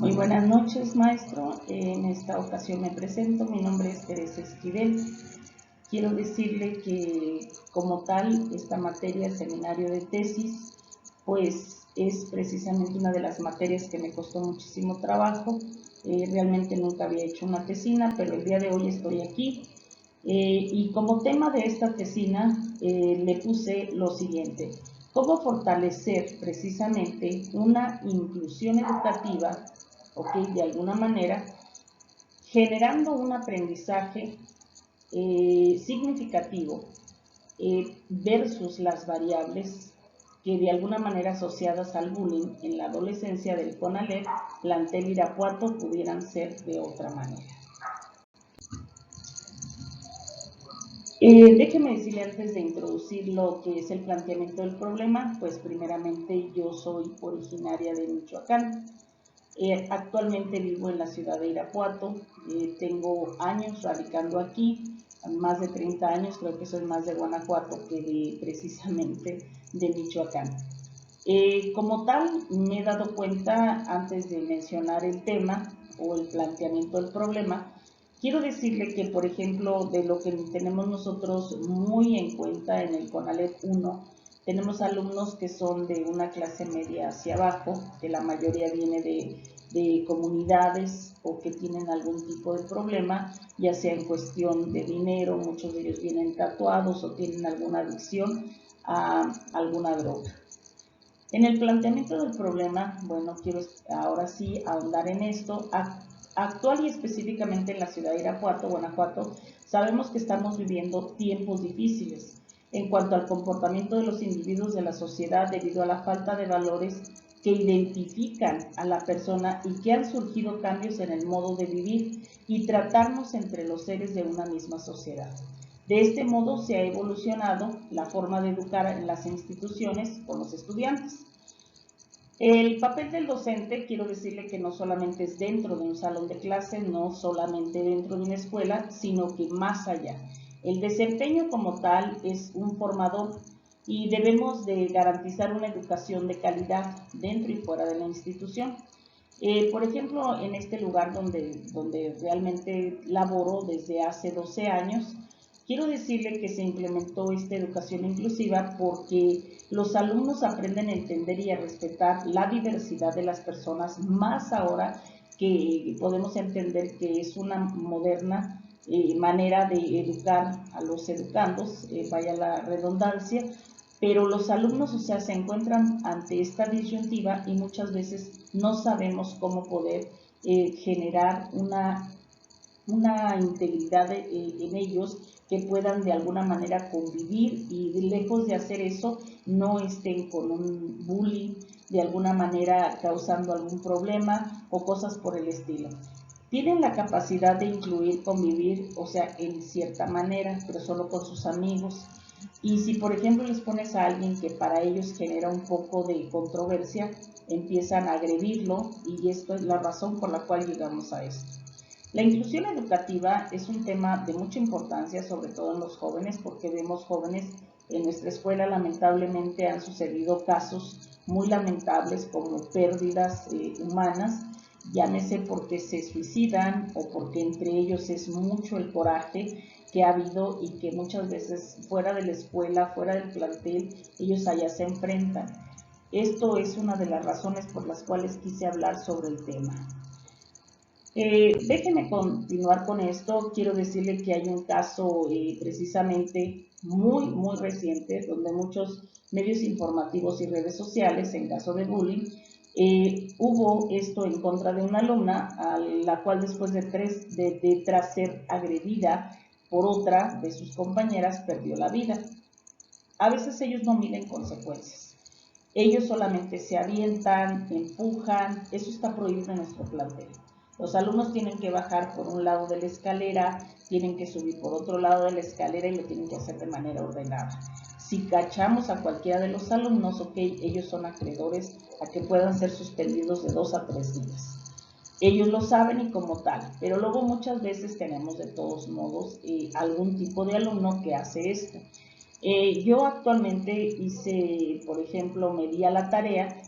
Muy buenas noches, maestro. En esta ocasión me presento. Mi nombre es Teresa Esquivel. Quiero decirle que, como tal, esta materia, el seminario de tesis, pues es precisamente una de las materias que me costó muchísimo trabajo. Realmente nunca había hecho una tesina, pero el día de hoy estoy aquí. Y como tema de esta tesina le puse lo siguiente: cómo fortalecer precisamente una inclusión educativa, de alguna manera, generando un aprendizaje significativo versus las variables que de alguna manera asociadas al bullying en la adolescencia del CONALEP, plantel Irapuato, pudieran ser de otra manera. Déjeme decirle, antes de introducir lo que es el planteamiento del problema, pues primeramente yo soy originaria de Michoacán. Actualmente vivo en la ciudad de Irapuato. Tengo años radicando aquí, más de 30 años, creo que soy más de Guanajuato que precisamente de Michoacán. Como tal, me he dado cuenta, antes de mencionar el tema o el planteamiento del problema, quiero decirle que, por ejemplo, de lo que tenemos nosotros muy en cuenta en el CONALEP 1, tenemos alumnos que son de una clase media hacia abajo, que la mayoría viene de comunidades o que tienen algún tipo de problema, ya sea en cuestión de dinero. Muchos de ellos vienen tatuados o tienen alguna adicción a alguna droga. En el planteamiento del problema, bueno, quiero ahora sí ahondar en esto. Actual y específicamente en la ciudad de Irapuato, Guanajuato, sabemos que estamos viviendo tiempos difíciles en cuanto al comportamiento de los individuos de la sociedad debido a la falta de valores que identifican a la persona y que han surgido cambios en el modo de vivir y tratarnos entre los seres de una misma sociedad. De este modo se ha evolucionado la forma de educar en las instituciones con los estudiantes. El papel del docente, quiero decirle que no solamente es dentro de un salón de clase, no solamente dentro de una escuela, sino que más allá. El desempeño como tal es un formador y debemos de garantizar una educación de calidad dentro y fuera de la institución. Por ejemplo, en este lugar donde realmente laboro desde hace 12 años, quiero decirle que se implementó esta educación inclusiva porque los alumnos aprenden a entender y a respetar la diversidad de las personas, más ahora que podemos entender que es una moderna manera de educar a los educandos, vaya la redundancia. Pero los alumnos, se encuentran ante esta disyuntiva y muchas veces no sabemos cómo poder generar una integridad en ellos, que puedan de alguna manera convivir y lejos de hacer eso no estén con un bullying, de alguna manera causando algún problema o cosas por el estilo. Tienen la capacidad de incluir, convivir, en cierta manera, pero solo con sus amigos. Y si, por ejemplo, les pones a alguien que para ellos genera un poco de controversia, empiezan a agredirlo, y esto es la razón por la cual llegamos a esto. La inclusión educativa es un tema de mucha importancia, sobre todo en los jóvenes, porque vemos jóvenes en nuestra escuela. Lamentablemente han sucedido casos muy lamentables como pérdidas humanas, llámese porque se suicidan o porque entre ellos es mucho el coraje que ha habido y que muchas veces fuera de la escuela, fuera del plantel, ellos allá se enfrentan. Esto es una de las razones por las cuales quise hablar sobre el tema. Déjenme continuar con esto. Quiero decirle que hay un caso precisamente muy reciente, donde muchos medios informativos y redes sociales, en caso de bullying, hubo esto en contra de una alumna, a la cual después tras ser agredida por otra de sus compañeras, perdió la vida. A veces ellos no miden consecuencias. Ellos solamente se avientan, empujan. Eso está prohibido en nuestro plantel. Los alumnos tienen que bajar por un lado de la escalera, tienen que subir por otro lado de la escalera y lo tienen que hacer de manera ordenada. Si cachamos a cualquiera de los alumnos, ellos son acreedores a que puedan ser suspendidos de 2 a 3 días. Ellos lo saben y como tal, pero luego muchas veces tenemos de todos modos algún tipo de alumno que hace esto. Yo actualmente hice, por ejemplo, me di a la tarea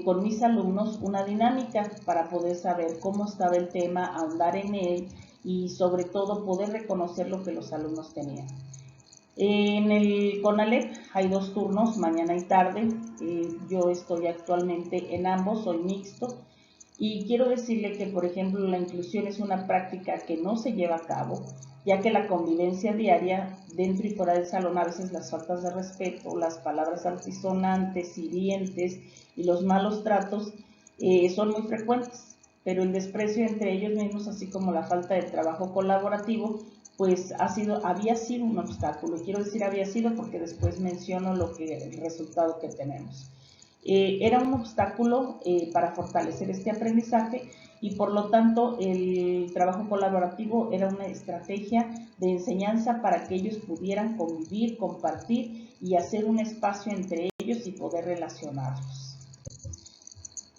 con mis alumnos una dinámica para poder saber cómo estaba el tema, ahondar en él y sobre todo poder reconocer lo que los alumnos tenían. En el CONALEP hay 2 turnos, mañana y tarde. Yo estoy actualmente en ambos, soy mixto. Y quiero decirle que, por ejemplo, la inclusión es una práctica que no se lleva a cabo, ya que la convivencia diaria dentro y fuera del salón, a veces las faltas de respeto, las palabras altisonantes, hirientes y los malos tratos son muy frecuentes, pero el desprecio entre ellos mismos, así como la falta de trabajo colaborativo, pues había sido un obstáculo. Y quiero decir había sido porque después menciono el resultado que tenemos. Era un obstáculo para fortalecer este aprendizaje y por lo tanto el trabajo colaborativo era una estrategia de enseñanza para que ellos pudieran convivir, compartir y hacer un espacio entre ellos y poder relacionarlos.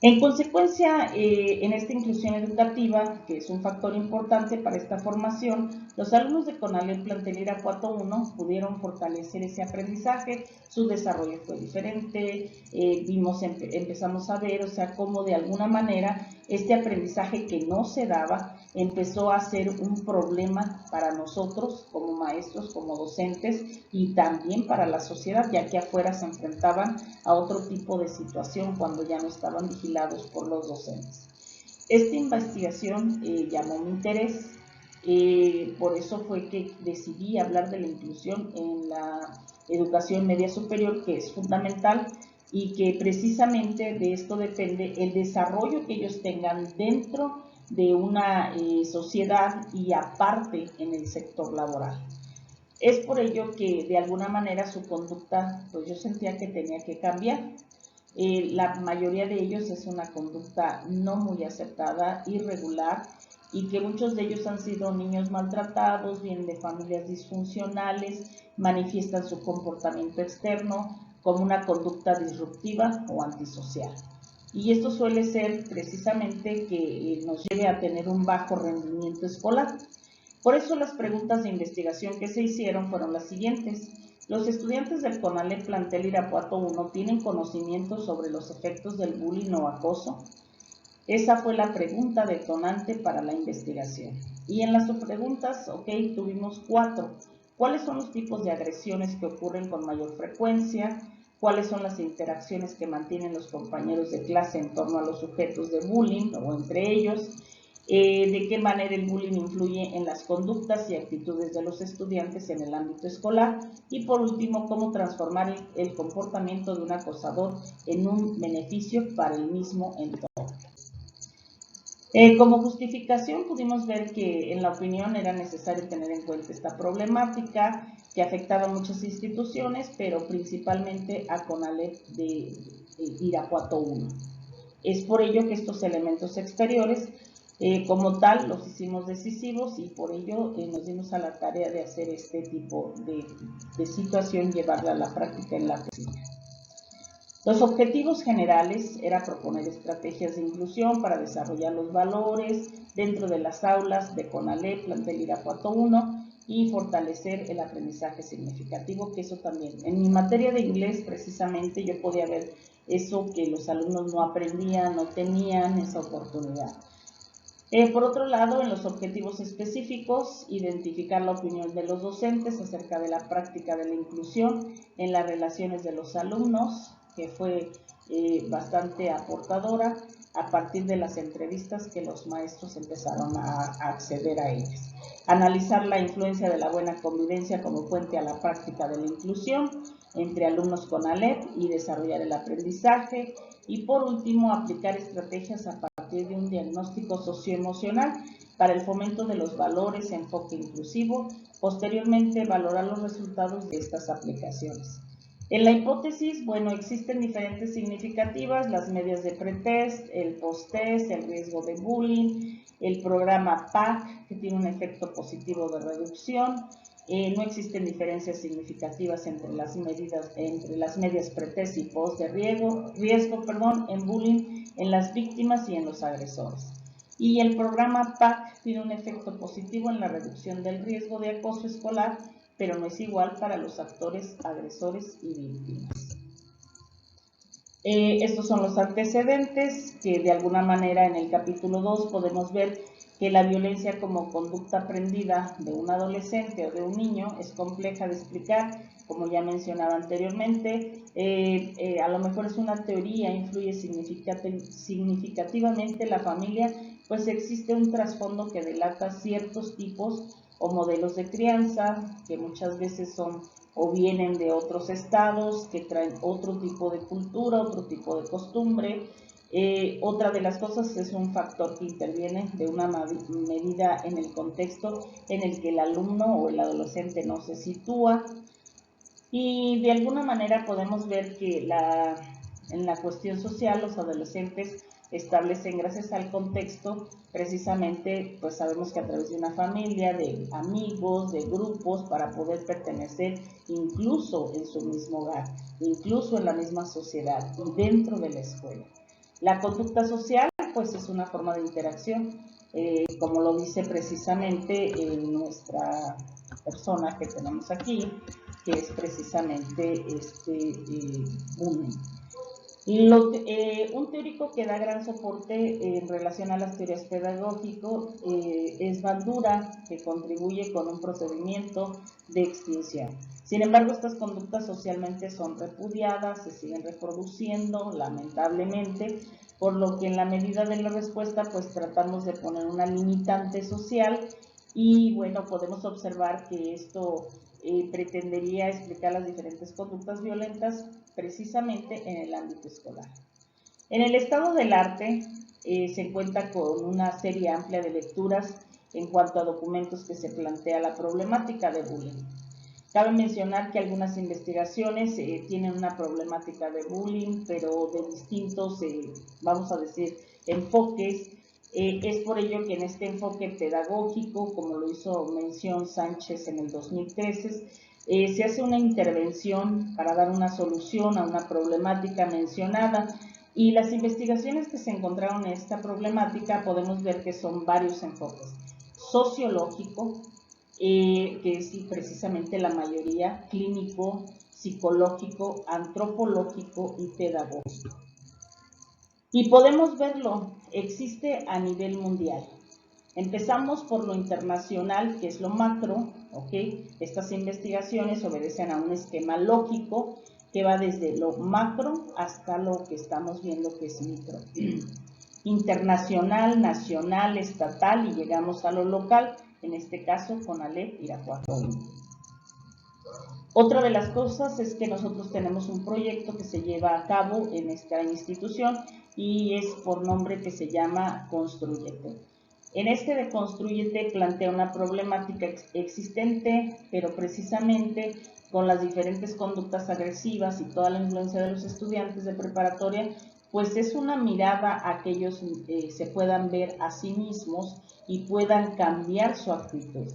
En consecuencia, en esta inclusión educativa, que es un factor importante para esta formación, los alumnos de CONALEP Plantel Irapuato 1 pudieron fortalecer ese aprendizaje, su desarrollo fue diferente, empezamos a ver, cómo de alguna manera este aprendizaje que no se daba empezó a ser un problema para nosotros como maestros, como docentes y también para la sociedad, ya que afuera se enfrentaban a otro tipo de situación cuando ya no estaban vigilados por los docentes. Esta investigación llamó mi interés, por eso fue que decidí hablar de la inclusión en la educación media superior, que es fundamental y que precisamente de esto depende el desarrollo que ellos tengan dentro de una sociedad y aparte en el sector laboral. Es por ello que de alguna manera su conducta, pues yo sentía que tenía que cambiar. La mayoría de ellos es una conducta no muy aceptada, irregular, y que muchos de ellos han sido niños maltratados, vienen de familias disfuncionales, manifiestan su comportamiento externo como una conducta disruptiva o antisocial. Y esto suele ser precisamente que nos lleve a tener un bajo rendimiento escolar. Por eso las preguntas de investigación que se hicieron fueron las siguientes. ¿Los estudiantes del CONALEP Plantel Irapuato 1 tienen conocimiento sobre los efectos del bullying o acoso? Esa fue la pregunta detonante para la investigación. Y en las subpreguntas, tuvimos 4. ¿Cuáles son los tipos de agresiones que ocurren con mayor frecuencia? ¿Cuáles son las interacciones que mantienen los compañeros de clase en torno a los sujetos de bullying o entre ellos? De qué manera el bullying influye en las conductas y actitudes de los estudiantes en el ámbito escolar y por último, cómo transformar el comportamiento de un acosador en un beneficio para el mismo entorno. Como justificación pudimos ver que en la opinión era necesario tener en cuenta esta problemática que afectaba a muchas instituciones, pero principalmente a CONALEP de Irapuato 1. Es por ello que estos elementos exteriores como tal los hicimos decisivos y por ello nos dimos a la tarea de hacer este tipo de situación, llevarla a la práctica en la oficina. Los objetivos generales era proponer estrategias de inclusión para desarrollar los valores dentro de las aulas de CONALEP Plantel Irapuato 1 y fortalecer el aprendizaje significativo, que eso también. En mi materia de inglés precisamente yo podía ver eso que los alumnos no aprendían, no tenían esa oportunidad. Por otro lado, en los objetivos específicos, identificar la opinión de los docentes acerca de la práctica de la inclusión en las relaciones de los alumnos, que fue bastante aportadora a partir de las entrevistas que los maestros empezaron a acceder a ellas. Analizar la influencia de la buena convivencia como puente a la práctica de la inclusión entre alumnos CONALEP y desarrollar el aprendizaje. Y por último, aplicar estrategias a partir de un diagnóstico socioemocional para el fomento de los valores, enfoque inclusivo, posteriormente valorar los resultados de estas aplicaciones. En la hipótesis, existen diferentes significativas, las medias de pretest, el posttest, el riesgo de bullying, el programa PAC, que tiene un efecto positivo de reducción. No existen diferencias significativas entre las medias pretest y post de riesgo en bullying, en las víctimas y en los agresores. Y el programa PAC tiene un efecto positivo en la reducción del riesgo de acoso escolar, pero no es igual para los actores, agresores y víctimas. Estos son los antecedentes que de alguna manera en el capítulo 2 podemos ver que la violencia como conducta aprendida de un adolescente o de un niño es compleja de explicar, como ya mencionaba anteriormente. A lo mejor es una teoría, influye significativamente la familia, pues existe un trasfondo que delata ciertos tipos o modelos de crianza que muchas veces son o vienen de otros estados que traen otro tipo de cultura, otro tipo de costumbre. Otra de las cosas es un factor que interviene de una medida en el contexto en el que el alumno o el adolescente no se sitúa. Y de alguna manera podemos ver que en la cuestión social los adolescentes establecen, gracias al contexto, precisamente, pues sabemos que a través de una familia, de amigos, de grupos, para poder pertenecer incluso en su mismo hogar, incluso en la misma sociedad y dentro de la escuela. La conducta social, pues es una forma de interacción, como lo dice precisamente nuestra persona que tenemos aquí, que es precisamente bullying. Un teórico que da gran soporte en relación a las teorías pedagógicas es Bandura, que contribuye con un procedimiento de extinción. Sin embargo, estas conductas socialmente son repudiadas, se siguen reproduciendo, lamentablemente, por lo que en la medida de la respuesta, pues tratamos de poner una limitante social y bueno, podemos observar que esto pretendería explicar las diferentes conductas violentas precisamente en el ámbito escolar. En el estado del arte se cuenta con una serie amplia de lecturas en cuanto a documentos que se plantea la problemática de bullying. Cabe mencionar que algunas investigaciones tienen una problemática de bullying, pero de distintos, vamos a decir, enfoques. Es por ello que en este enfoque pedagógico, como lo hizo mención Sánchez en el 2013, se hace una intervención para dar una solución a una problemática mencionada. Y las investigaciones que se encontraron en esta problemática podemos ver que son varios enfoques. Sociológico, que es precisamente la mayoría, clínico, psicológico, antropológico y pedagógico. Y podemos verlo, existe a nivel mundial. Empezamos por lo internacional, que es lo macro, ¿ok? Estas investigaciones obedecen a un esquema lógico que va desde lo macro hasta lo que estamos viendo que es micro. Internacional, nacional, estatal y llegamos a lo local, en este caso CONALEP Irapuato. Otra de las cosas es que nosotros tenemos un proyecto que se lleva a cabo en esta institución y es por nombre que se llama Construyete. En este de Construyete plantea una problemática existente, pero precisamente con las diferentes conductas agresivas y toda la influencia de los estudiantes de preparatoria, pues es una mirada a que ellos se puedan ver a sí mismos y puedan cambiar su actitud.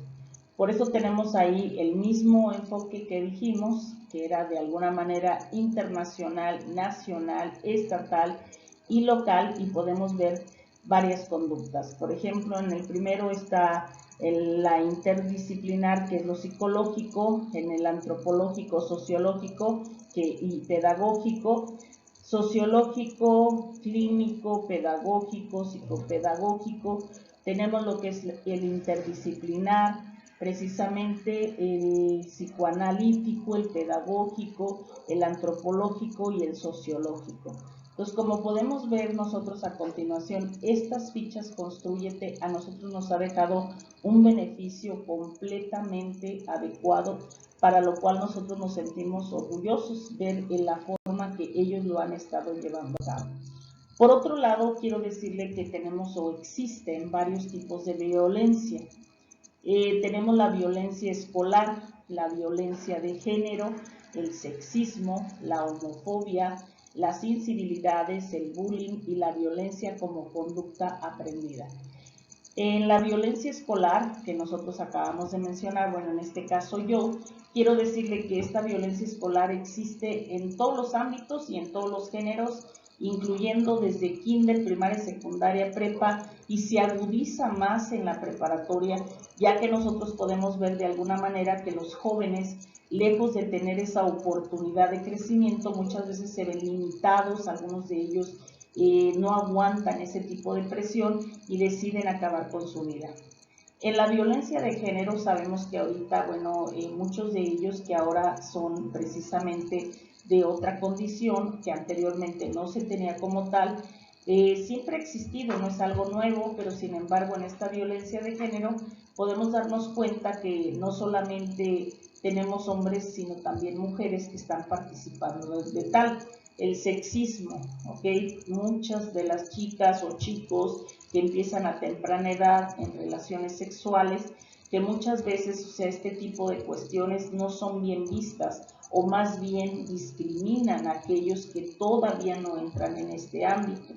Por eso tenemos ahí el mismo enfoque que dijimos, que era de alguna manera internacional, nacional, estatal y local, y podemos ver varias conductas. Por ejemplo, en el primero está la interdisciplinar, que es lo psicológico, en el antropológico, sociológico y pedagógico, sociológico, clínico, pedagógico, psicopedagógico. Tenemos lo que es el interdisciplinar, precisamente el psicoanalítico, el pedagógico, el antropológico y el sociológico. Entonces, como podemos ver nosotros a continuación, estas fichas Construyete a nosotros nos ha dejado un beneficio completamente adecuado, para lo cual nosotros nos sentimos orgullosos ver en la forma que ellos lo han estado llevando a cabo. Por otro lado, quiero decirle que tenemos o existen varios tipos de violencia. Tenemos la violencia escolar, la violencia de género, el sexismo, la homofobia, las incivilidades, el bullying y la violencia como conducta aprendida. En la violencia escolar, que nosotros acabamos de mencionar, bueno, en este caso yo, quiero decirle que esta violencia escolar existe en todos los ámbitos y en todos los géneros, incluyendo desde kinder, primaria, secundaria, prepa, y se agudiza más en la preparatoria, ya que nosotros podemos ver de alguna manera que los jóvenes lejos de tener esa oportunidad de crecimiento, muchas veces se ven limitados, algunos de ellos no aguantan ese tipo de presión y deciden acabar con su vida. En la violencia de género sabemos que ahorita, bueno, muchos de ellos que ahora son precisamente de otra condición que anteriormente no se tenía como tal, siempre ha existido, no es algo nuevo, pero sin embargo en esta violencia de género podemos darnos cuenta que no solamente tenemos hombres, sino también mujeres que están participando de tal. El sexismo, ¿ok? Muchas de las chicas o chicos que empiezan a temprana edad en relaciones sexuales, que muchas veces, o sea, este tipo de cuestiones no son bien vistas o más bien discriminan a aquellos que todavía no entran en este ámbito.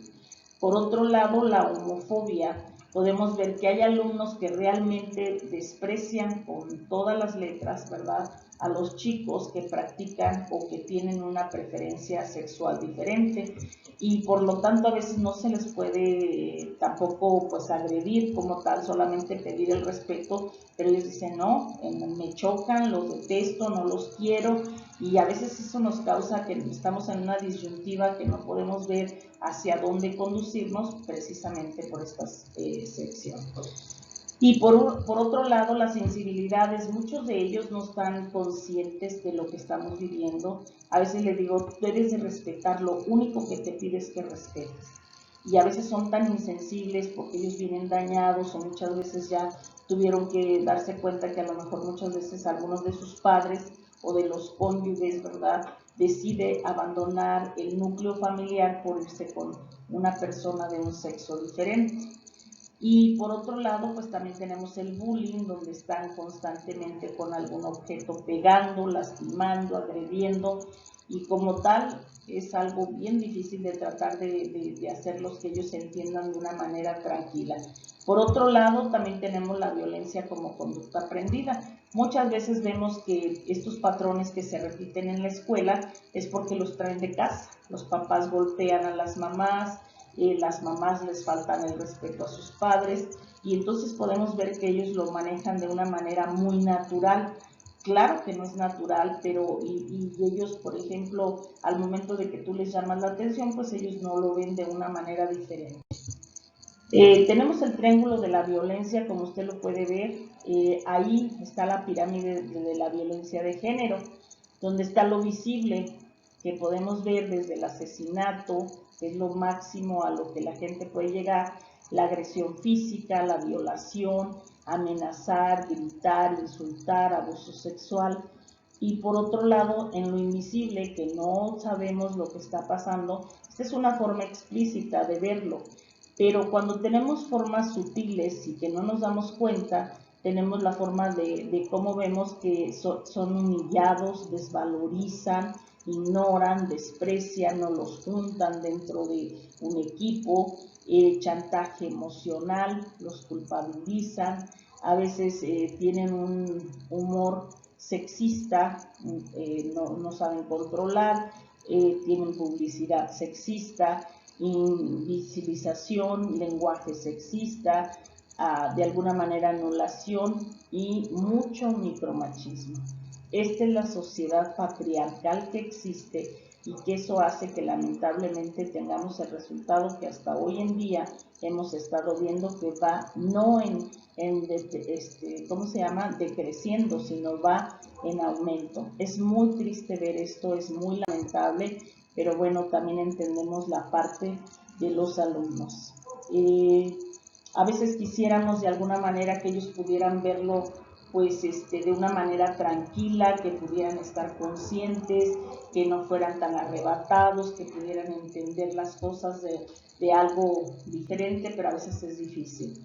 Por otro lado, la homofobia. Podemos ver que hay alumnos que realmente desprecian con todas las letras, ¿verdad?, a los chicos que practican o que tienen una preferencia sexual diferente, y por lo tanto a veces no se les puede tampoco pues agredir como tal, solamente pedir el respeto, pero ellos dicen no, me chocan, los detesto, no los quiero, y a veces eso nos causa que estamos en una disyuntiva que no podemos ver hacia dónde conducirnos precisamente por estas secciones. Y por otro lado, las sensibilidades, muchos de ellos no están conscientes de lo que estamos viviendo. A veces les digo, debes de respetar, lo único que te pido es que respetes. Y a veces son tan insensibles porque ellos vienen dañados o muchas veces ya tuvieron que darse cuenta que a lo mejor muchas veces algunos de sus padres o de los cónyuges, ¿verdad?, decide abandonar el núcleo familiar por irse con una persona de un sexo diferente. Y por otro lado, pues también tenemos el bullying, donde están constantemente con algún objeto pegando, lastimando, agrediendo, y como tal es algo bien difícil de tratar de hacerlos que ellos se entiendan de una manera tranquila. Por otro lado, también tenemos la violencia como conducta aprendida. Muchas veces vemos que estos patrones que se repiten en la escuela es porque los traen de casa. Los papás golpean a las mamás les faltan el respeto a sus padres, y entonces podemos ver que ellos lo manejan de una manera muy natural. Claro que no es natural, pero y ellos, por ejemplo, al momento de que tú les llamas la atención, pues ellos no lo ven de una manera diferente. Tenemos el triángulo de la violencia, como usted lo puede ver. Ahí está la pirámide de la violencia de género, donde está lo visible, que podemos ver desde el asesinato, que es lo máximo a lo que la gente puede llegar, la agresión física, la violación, amenazar, gritar, insultar, abuso sexual. Y por otro lado, en lo invisible, que no sabemos lo que está pasando, esta es una forma explícita de verlo. Pero cuando tenemos formas sutiles y que no nos damos cuenta, tenemos la forma de cómo vemos que son humillados, desvalorizan, ignoran, desprecian, no los juntan dentro de un equipo, chantaje emocional, los culpabilizan, a veces tienen un humor sexista, no saben controlar, tienen publicidad sexista, invisibilización, lenguaje sexista, de alguna manera anulación y mucho micromachismo. Esta es la sociedad patriarcal que existe y que eso hace que lamentablemente tengamos el resultado que hasta hoy en día hemos estado viendo, que va no ¿cómo se llama?, decreciendo, sino va en aumento. Es muy triste ver esto, es muy lamentable, pero bueno, también entendemos la parte de los alumnos. A veces quisiéramos de alguna manera que ellos pudieran verlo pues de una manera tranquila, que pudieran estar conscientes, que no fueran tan arrebatados, que pudieran entender las cosas de algo diferente, pero a veces es difícil.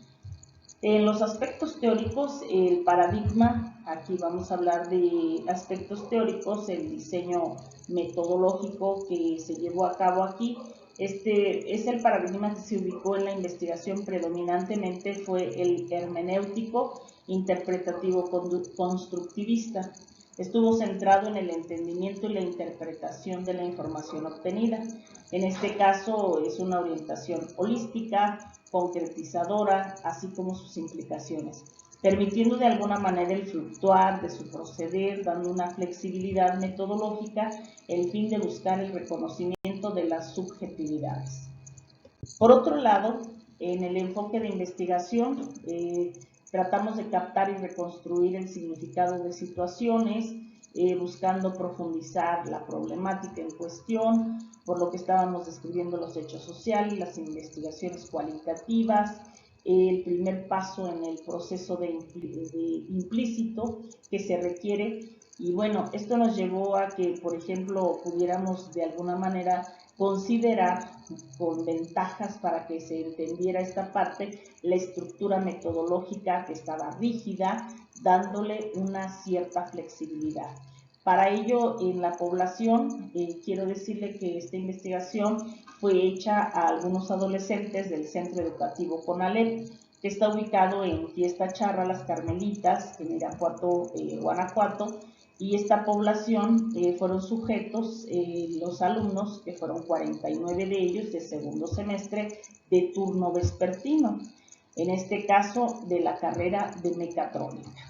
En los aspectos teóricos, el paradigma, aquí vamos a hablar de aspectos teóricos, el diseño metodológico que se llevó a cabo aquí. Este es el paradigma que se ubicó en la investigación, predominantemente fue el hermenéutico interpretativo constructivista. Estuvo centrado en el entendimiento y la interpretación de la información obtenida. En este caso es una orientación holística, concretizadora, así como sus implicaciones. permitiendo de alguna manera el fluctuar de su proceder, dando una flexibilidad metodológica, el fin de buscar el reconocimiento de las subjetividades. Por otro lado, en el enfoque de investigación, tratamos de captar y reconstruir el significado de situaciones, buscando profundizar la problemática en cuestión, por lo que estábamos describiendo los hechos sociales, las investigaciones cualitativas, el primer paso en el proceso de implícito que se requiere. Y bueno, esto nos llevó a que, por ejemplo, pudiéramos de alguna manera considerar con ventajas para que se entendiera esta parte, la estructura metodológica que estaba rígida, dándole una cierta flexibilidad. Para ello, en la población, quiero decirle que esta investigación fue hecha a algunos adolescentes del Centro Educativo CONALEP, que está ubicado en Fiesta Charra, Las Carmelitas, en Irapuato, Guanajuato, y esta población fueron sujetos, los alumnos, que fueron 49 de ellos de segundo semestre de turno vespertino, en este caso de la carrera de mecatrónica.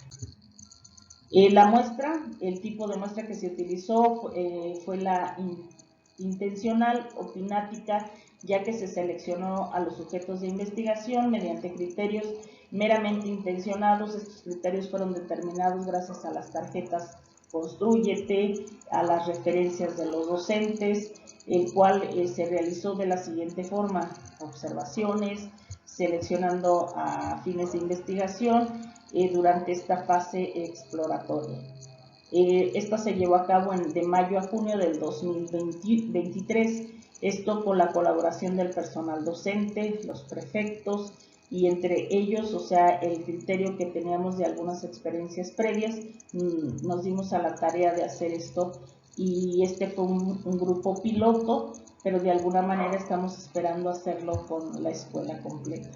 La muestra, el tipo de muestra que se utilizó fue la intencional opinática, ya que se seleccionó a los sujetos de investigación mediante criterios meramente intencionados. Estos criterios fueron determinados gracias a las tarjetas Constrúyete, a las referencias de los docentes, el cual se realizó de la siguiente forma: observaciones, seleccionando a fines de investigación durante esta fase exploratoria. Esta se llevó a cabo de mayo a junio del 2023, esto con la colaboración del personal docente, los prefectos, y entre ellos, o sea, el criterio que teníamos de algunas experiencias previas, nos dimos a la tarea de hacer esto, y este fue un grupo piloto, pero de alguna manera estamos esperando hacerlo con la escuela completa.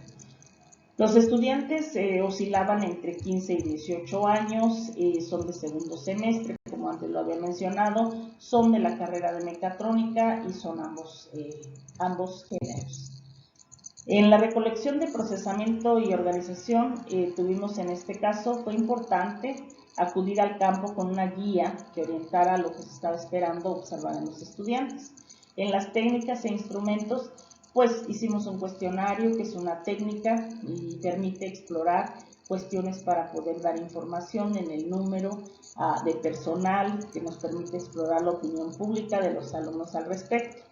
Los estudiantes oscilaban entre 15 y 18 años, son de segundo semestre, como antes lo había mencionado, son de la carrera de mecatrónica y son ambos géneros. En la recolección de procesamiento y organización tuvimos en este caso, fue importante acudir al campo con una guía que orientara lo que se estaba esperando observar en los estudiantes. En las técnicas e instrumentos, pues hicimos un cuestionario que es una técnica y permite explorar cuestiones para poder dar información en el número de personal, que nos permite explorar la opinión pública de los alumnos al respecto.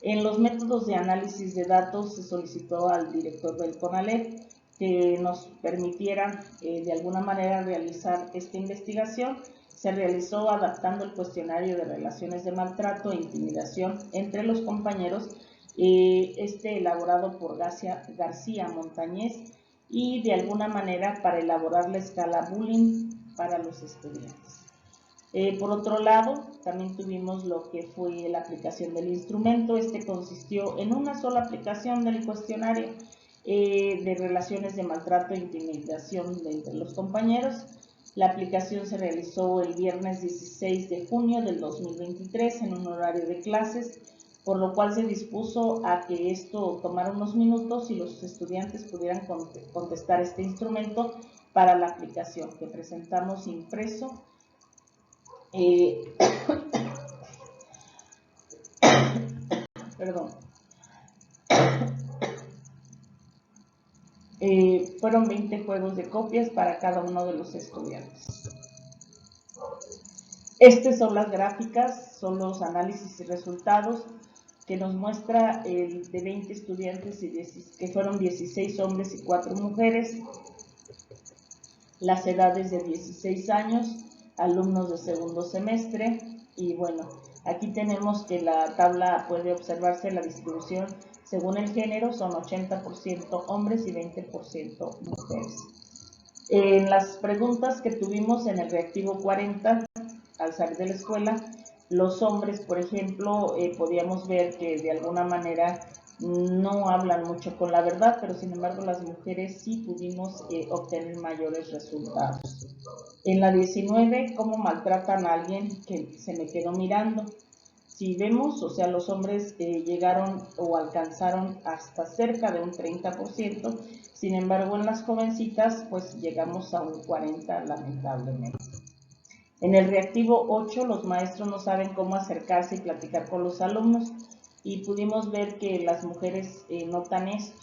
En los métodos de análisis de datos se solicitó al director del CONALEP que nos permitiera de alguna manera realizar esta investigación. Se realizó adaptando el cuestionario de relaciones de maltrato e intimidación entre los compañeros, elaborado por García Montañez, y de alguna manera para elaborar la escala bullying para los estudiantes. Por otro lado, también tuvimos lo que fue la aplicación del instrumento. Este consistió en una sola aplicación del cuestionario de relaciones de maltrato e intimidación entre los compañeros. La aplicación se realizó el viernes 16 de junio del 2023 en un horario de clases, por lo cual se dispuso a que esto tomara unos minutos y los estudiantes pudieran contestar este instrumento para la aplicación que presentamos impreso. Perdón. Fueron 20 juegos de copias para cada uno de los estudiantes. Estas son las gráficas, son los análisis y resultados que nos muestra de 20 estudiantes, que fueron 16 hombres y 4 mujeres, las edades de 16 años, alumnos de segundo semestre. Y bueno, aquí tenemos que la tabla puede observarse la distribución según el género, son 80% hombres y 20% mujeres. En las preguntas que tuvimos en el reactivo 40, al salir de la escuela, los hombres, por ejemplo, podíamos ver que de alguna manera no hablan mucho con la verdad, pero sin embargo las mujeres sí pudimos obtener mayores resultados. En la 19, ¿cómo maltratan a alguien que se me quedó mirando? Si vemos, o sea, los hombres llegaron o alcanzaron hasta cerca de un 30%, sin embargo en las jovencitas pues llegamos a un 40% lamentablemente. En el reactivo 8 los maestros no saben cómo acercarse y platicar con los alumnos y pudimos ver que las mujeres notan esto.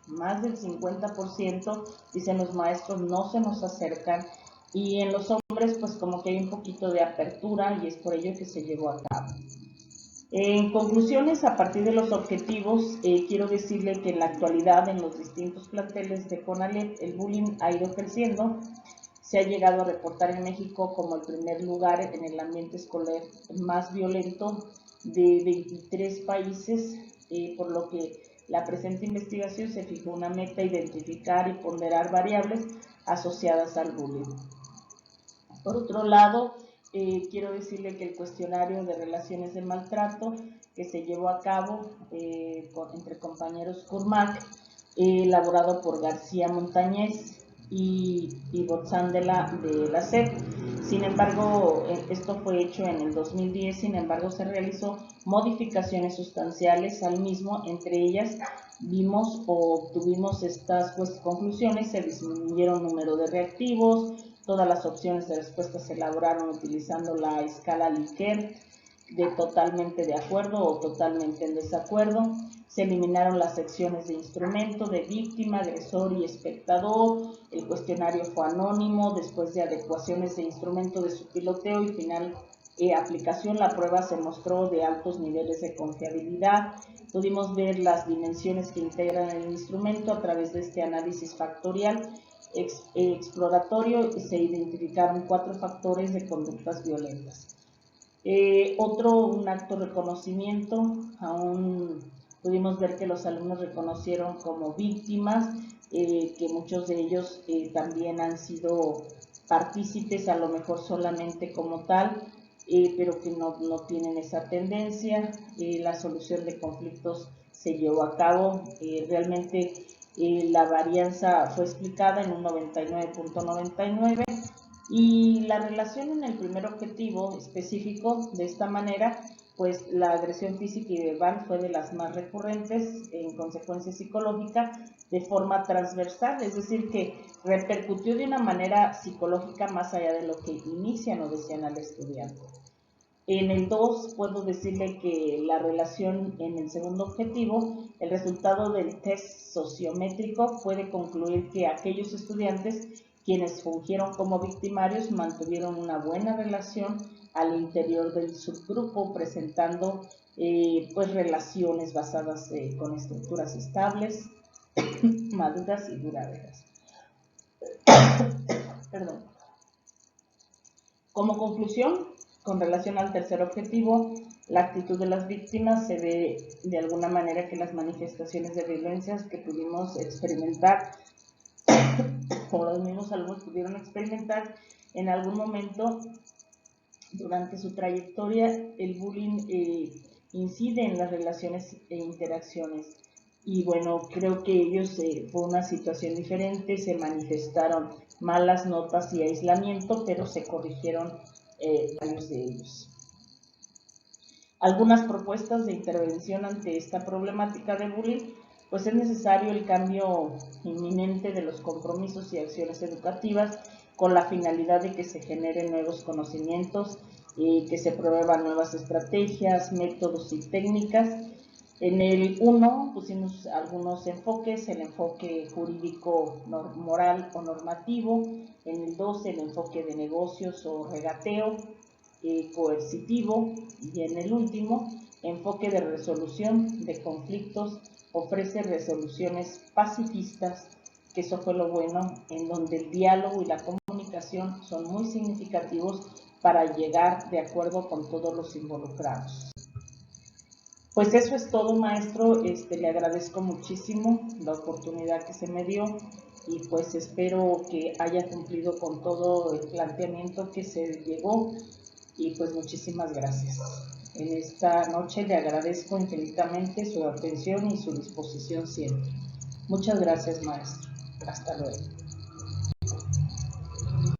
Más del 50% dicen los maestros no se nos acercan, y en los hombres pues como que hay un poquito de apertura y es por ello que se llevó a cabo. En conclusiones, a partir de los objetivos, quiero decirle que en la actualidad en los distintos planteles de CONALEP el bullying ha ido creciendo. Se ha llegado a reportar en México como el primer lugar en el ambiente escolar más violento de 23 países, por lo que la presente investigación se fijó una meta: identificar y ponderar variables asociadas al bullying. Por otro lado, quiero decirle que el cuestionario de relaciones de maltrato que se llevó a cabo entre compañeros CURMAC, elaborado por García Montañez y Botzán de la SEP. Sin embargo, esto fue hecho en el 2010, sin embargo se realizó modificaciones sustanciales al mismo. Entre ellas vimos o obtuvimos estas conclusiones: se disminuyeron número de reactivos, todas las opciones de respuesta se elaboraron utilizando la escala Likert de totalmente de acuerdo o totalmente en desacuerdo. Se eliminaron las secciones de instrumento, de víctima, agresor y espectador. El cuestionario fue anónimo. Después de adecuaciones de instrumento de su piloteo y final aplicación, la prueba se mostró de altos niveles de confiabilidad. Pudimos ver las dimensiones que integran el instrumento a través de este análisis factorial exploratorio, y se identificaron 4 factores de conductas violentas. Un acto reconocimiento, pudimos ver que los alumnos reconocieron como víctimas, que muchos de ellos también han sido partícipes, a lo mejor solamente como tal, pero que no tienen esa tendencia. La solución de conflictos se llevó a cabo. Realmente la varianza fue explicada en un 99.99%. Y la relación en el primer objetivo específico, de esta manera, pues la agresión física y verbal fue de las más recurrentes en consecuencia psicológica de forma transversal, es decir, que repercutió de una manera psicológica más allá de lo que inician o decían al estudiante. En el 2 puedo decirle que la relación en el segundo objetivo, el resultado del test sociométrico puede concluir que aquellos estudiantes quienes fungieron como victimarios mantuvieron una buena relación al interior del subgrupo, presentando pues relaciones basadas con estructuras estables, maduras y duraderas. Perdón. Como conclusión, con relación al tercer objetivo, la actitud de las víctimas, se ve de alguna manera que las manifestaciones de violencias que pudimos experimentar o los mismos alumnos pudieron experimentar en algún momento durante su trayectoria, el bullying incide en las relaciones e interacciones. Y bueno, creo que ellos fue una situación diferente, se manifestaron malas notas y aislamiento, pero se corrigieron varios de ellos. Algunas propuestas de intervención ante esta problemática de bullying: pues es necesario el cambio inminente de los compromisos y acciones educativas con la finalidad de que se generen nuevos conocimientos, que se prueban nuevas estrategias, métodos y técnicas. En el 1 pusimos algunos enfoques: el enfoque jurídico moral o normativo; en el 2 el enfoque de negocios o regateo coercitivo; y en el último, enfoque de resolución de conflictos, ofrece resoluciones pacifistas, que eso fue lo bueno, en donde el diálogo y la comunicación son muy significativos para llegar de acuerdo con todos los involucrados. Pues eso es todo, maestro. Le agradezco muchísimo la oportunidad que se me dio y pues espero que haya cumplido con todo el planteamiento que se llegó, y pues muchísimas gracias. En esta noche le agradezco infinitamente su atención y su disposición siempre. Muchas gracias, maestro. Hasta luego.